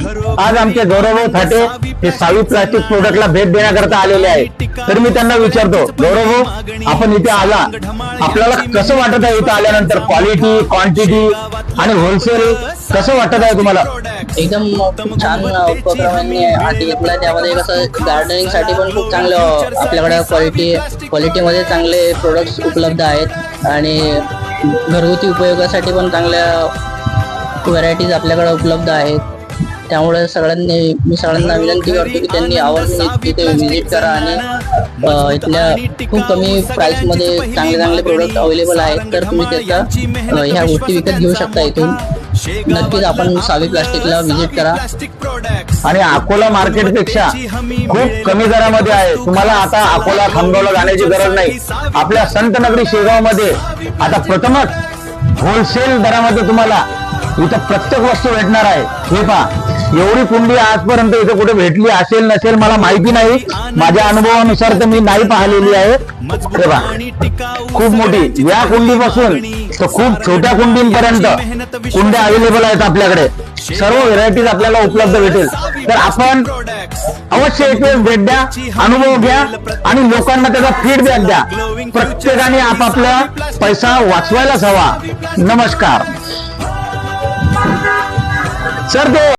आज आमचे गौरव थाटे हे सावी प्लास्टिक प्रोडक्टला भेट देण्याकरता आलेले आहे। तर मी त्यांना विचारतो, गौरव आपण इथे आला, आपल्याला कसं वाटत आहे इथे आल्यानंतर? क्वालिटी, क्वांटिटी आणि होलसेल कसं वाटत आहे तुम्हाला? एकदम खूप छान उपक्रमांनी हाती घेतला। त्यामध्ये कसं गार्डनिंग साठी पण खूप चांगलं आपल्याकडे क्वालिटीमध्ये चांगले प्रोडक्ट्स उपलब्ध आहेत आणि घरगुती उपयोगासाठी पण चांगल्या व्हरायटीज आपल्याकडे उपलब्ध आहेत। त्यामुळे मी सगळ्यांना विनंती करतो की त्यांनी आवर्जून तिथे व्हिजिट करा आणि इथल्या खूप कमी प्राइसमध्ये चांगले प्रोडक्ट अवेलेबल आहेत। तर तुम्ही त्याचा ह्या गोष्टी विकत घेऊ शकता इथून। नक्कीच आपण सावी प्लास्टिकला व्हिजिट करा आणि अकोला मार्केटपेक्षा खूप कमी दरामध्ये आहे। तुम्हाला आता अकोला खामगावला जाण्याची गरज नाही। आपल्या संतनगरी शेगाव मध्ये आता प्रथमच होलसेल दरामध्ये तुम्हाला इथं प्रत्येक वस्तू भेटणार आहे। हे पहा, एवढी कुंडी आजपर्यंत इथे कुठे भेटली असेल नसेल मला माहिती नाही, माझ्या अनुभवानुसार तर मी नाही पाहिलेली आहे। हे पहा, खूप मोठी या कुंडीपासून तर खूप छोट्या कुंडींपर्यंत कुंड्या अवेलेबल आहेत आपल्याकडे। सर्व व्हेरायटीज आपल्याला उपलब्ध भेटेल। तर आपण अवश्य एक वेळ भेट द्या, अनुभव घ्या आणि लोकांना त्याचा फीडबॅक द्या। प्रत्येकाने आपापला पैसा वाचवायलाच हवा। नमस्कार सर।